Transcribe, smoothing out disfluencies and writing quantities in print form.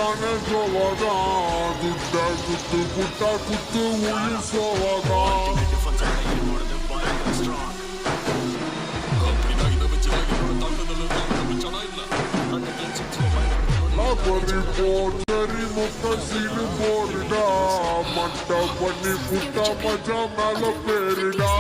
மன சோவாதான் துட்டா குத்து குட்டா குத்து உயிர் சோவாதான் போரி முக்க சீனு போடுடா மட்டா பண்ணி புட்டா மஜா மேல பேருடா